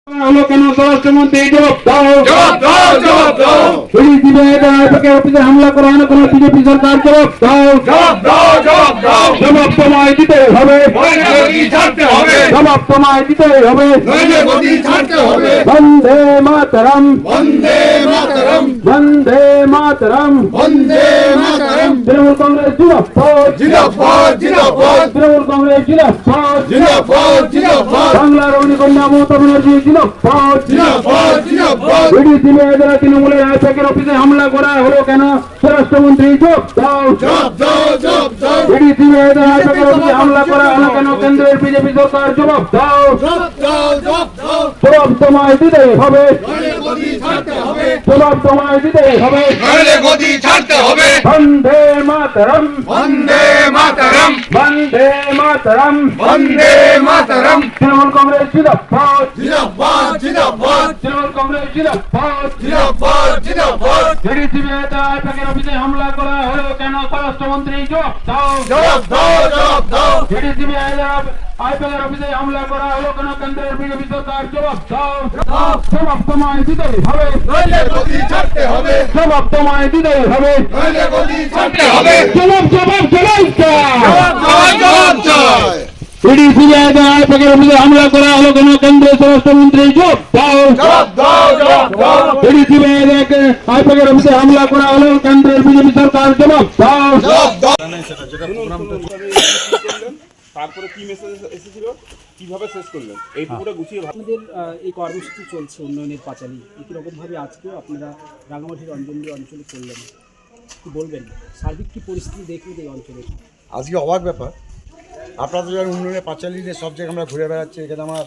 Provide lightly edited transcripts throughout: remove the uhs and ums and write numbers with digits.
হলো কেন স্বরাষ্ট্রমন্ত্রী জবাব দাও, জবাব দাও, জবাব দাও, অফিসে হামলা করা হলো কেন বিজেপি সরকার জবাব দাও, জবাব দাও, জবাব দাও, জবাব তোমায় দিতে হবে, নইলে গদি ছাড়তে হবে, জবাব তোমায় দিতে হবে, নইলে গদি ছাড়তে হবে। বন্দে মাতরম, বন্দে মাতরম, বন্দে মাতরম, বন্দে মাতরম, তৃণমূল কংগ্রেস জিন্দাবাদ, জিন্দাবাদ, জিন্দাবাদ, তৃণমূল কংগ্রেস জিন্দাবাদ, জিন্দাবাদ, জিন্দাবাদ, বাংলার অগ্নিকন্যা মমতা ব্যানার্জি জিন্দাবাদ, জিন্দাবাদ, জিন্দাবাদ, বিডিসি মেয়েদের তৃণমূলের আইপ্যাকের অফিসে হামলা করা হলো কেন স্বরাষ্ট্রমন্ত্রী জবাব দাও, জবাব দাও, জবাব দাও, বিডিসি মেয়েদের আইপ্যাকের অফিসে হামলা করা হলো কেন কেন্দ্রের বিজেপি সরকার জবাব দাও, জবাব দাও, জবাব দাও, জবাব তোমায় দিতেই হবে, নইলে গদি ছাড়তে হবে, জবাব তোমায় দিতেই হবে, নইলে গদি ছাড়তে হবে। বন্দে মাতরম, বন্দে মাতরম, বন্দে মাতরম, বন্দে মাতরম, তৃণমূল কংগ্রেস জিন্দাবাদ, জিন্দাবাদ, জিন্দাবাদ, তৃণমূল কংগ্রেস জিন্দাবাদ, জিন্দাবাদ, জিন্দাবাদ, বিডিসি মেয়েদের আইপ্যাকের অফিসে হামলা করা হলো কেন স্বরাষ্ট্রমন্ত্রী জবাব দাও, জবাব দাও, জবাব দাও, বিডিসি মেয়েদের আইপ্যাকের অফিসে হামলা করা হলো কেন কেন্দ্রের বিজেপি সরকার জবাব দাও, জবাব তোমায় দিতেই হবে, নইলে গদি ছাড়তে হবে, জবাব তোমায় দিতেই হবে, নইলে গদি ছাড়তে হবে। জবাব জবাব জবাব জবাব চাই, জবাব চাই, বিডিসি মেয়েদের আইপ্যাকের অফিসে হামলা করা হলো কেন কেন্দ্রের স্বরাষ্ট্রমন্ত্রী জবাব দাও, জবাব দাও, জবাব দাও, বিডিসি মেয়েদের আইপ্যাকের অফিসে হামলা করা হলো কেন্দ্রের বিজেপি সরকার জবাব দাও, জবাব দাও। তারপরে কি মেসেজ এসেছিল, কিভাবে শেষ করলেন, এই পুরোটা গুছিয়ে আপনাদের এই কর্মসূচি চলছে উন্নয়নের পাঁচালী, একই রকমভাবে আজকেও আপনারা রাঙামাটির অঞ্জলি অঞ্চলে করলেন, কি বলবেন সার্বিক কি পরিস্থিতি দেখলেন এই অঞ্চলে? আজকে অবাক ব্যাপার, আপনারা তো জানেন উন্নয়নের পাঁচালীতে সব জায়গায় আমরা ঘুরে বেড়াচ্ছি। এখানে আমার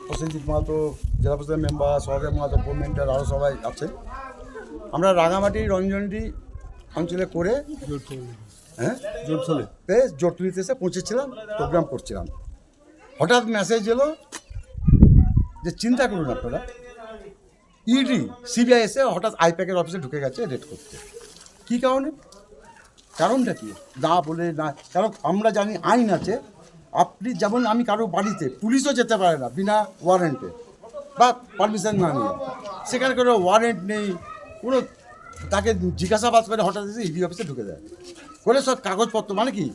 প্রসেনজিৎ মাহাতো, জেলা পরিষদের মেম্বার, সহদেব মাহাতো, মেন্টার, আরও সবাই আছে। আমরা রাঙামাটির রঞ্জনটি অঞ্চলে করে জোরতুলিতে এসে পৌঁছেছিলাম, প্রোগ্রাম করছিলাম। হঠাৎ মেসেজ এলো যে চিন্তা করুন আপনারা, ইডি সিবিআই এসে হঠাৎ আইপ্যাকের অফিসে ঢুকে গেছে রেড করতে। কী কারণে? কারণটা কি না বলে না, কারণ আমরা জানি আইন আছে। আপনি যেমন আমি কারো বাড়িতে পুলিশও যেতে পারে না বিনা ওয়ারেন্টে বা পারমিশন না নিয়ে, সেখানে কোনো ওয়ারেন্ট নেই, কোনো তাকে জিজ্ঞাসাবাদ করে হঠাৎ এসে ইডি অফিসে ঢুকে দেয় করে সব কাগজপত্র। মানে কি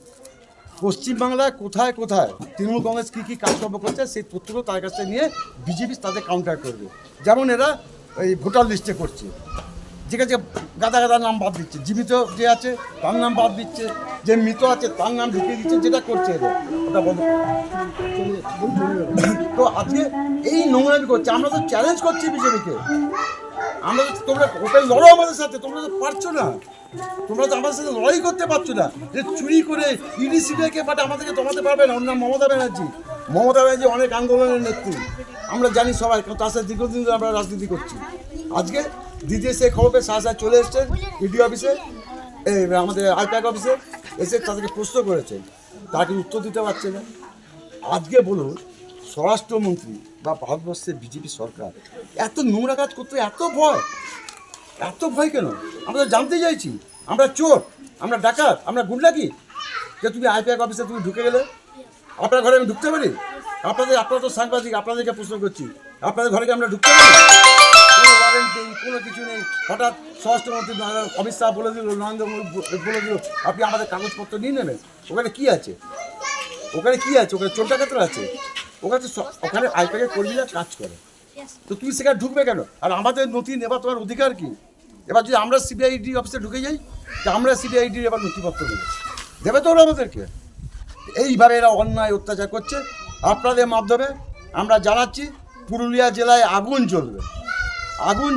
পশ্চিমবাংলায় কোথায় কোথায় তৃণমূল কংগ্রেস কী কী কাজকর্ম করছে সেই তথ্যগুলো তার কাছে নিয়ে বিজেপি তাদের কাউন্টার করবে। যেমন এরা এই ভোটার লিস্টে করছে, ঠিক আছে, গাদা গাদা নাম বাদ দিচ্ছে, জীবিত যে আছে তার নাম বাদ দিচ্ছে, যে মৃত আছে তার নাম ঢুকিয়ে দিচ্ছে, যেটা করছে এদের ওটা বন্ধ। তো আজকে এই নোংরামি করছে। আমরা তো চ্যালেঞ্জ করছি বিজেপিকে, আমরা তো তোমরা ওটাই লড়ো আমাদের সাথে, তোমরা তো পারছো না, তোমরা তো আমাদের সাথে লড়াই করতে পারছো না। যে চুরি করে ইডি সিবিআইকে বাট আমাদেরকে দমাতে পারবে না। ওর নাম মমতা ব্যানার্জি। মমতা ব্যানার্জি অনেক আন্দোলনের নেত্রী, আমরা জানি সবাই, তার সাথে দীর্ঘদিন ধরে আমরা রাজনীতি করছি। আজকে দিদি সেই খবর পেয়ে সাহা চলে এসছেন ইডি অফিসে, আমাদের আইপ্যাক অফিসে এসে তাদেরকে প্রশ্ন করেছেন, তাকে উত্তর দিতে পারছে না। আজকে বলুন স্বরাষ্ট্রমন্ত্রী বা ভারতবর্ষের বিজেপি সরকার এত নোংরা কাজ করতে এত ভয় কেন? আমরা জানতে চাইছি। আমরা চোর, আমরা ডাকাত, আমরা গুন্ডা কি যে তুমি আইপ্যাক অফিসে তুমি ঢুকে গেলে? আপনার ঘরে আমি ঢুকতে পারি? আপনারা তো সাংবাদিক, আপনাদেরকে প্রশ্ন করছি, আপনাদের ঘরে কি আমরা ঢুকতে পারি? কোনো ওয়ারেন্ট নেই, কোনো কিছু নেই। হঠাৎ স্বরাষ্ট্রমন্ত্রী অমিত শাহ বলে দিল, নরেন্দ্র মোদী বলে দিল আপনি আমাদের কাগজপত্র নিয়ে নেবেন। ওখানে কি আছে? ওখানে চোর ডাকাতরা আছে? ওখানে আইপ্যাকের কর্মীরা কাজ করে। তো তুমি সেখানে ঢুকবে কেন? আর আমাদের নথি নেবার তোমার অধিকার কি? এবার যদি আমরা সিবিআইডি অফিসে ঢুকে যাই, তো আমরা সিবিআইডির এবার নথিপত্র দেবে তো ওরা আমাদেরকে। এইভাবে এরা অন্যায় অত্যাচার করছে। আপনাদের মাধ্যমে আমরা জানাচ্ছি পুরুলিয়া জেলায় আগুন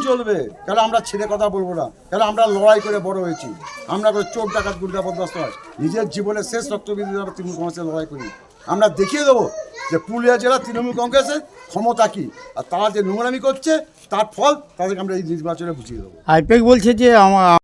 জ্বলবে, কেন আমরা ছেড়ে কথা বলবো না, কেন আমরা লড়াই করে বড় হয়েছি। আমরা করে চোর ডাকাত গুন্ডা বদমাশ নয়, নিজের জীবনের শেষ রক্তবিন্দু আমরা তৃণমূল কংগ্রেসের লড়াই করি। আমরা দেখিয়ে দেবো যে পুরুলিয়া জেলা তৃণমূল কংগ্রেসের ক্ষমতা কী, আর তারা যে নোংরামি করছে তার ফল তাদেরকে আমরা এই নির্বাচনে বুঝিয়ে দেবো। আইপ্যাক বলছে যে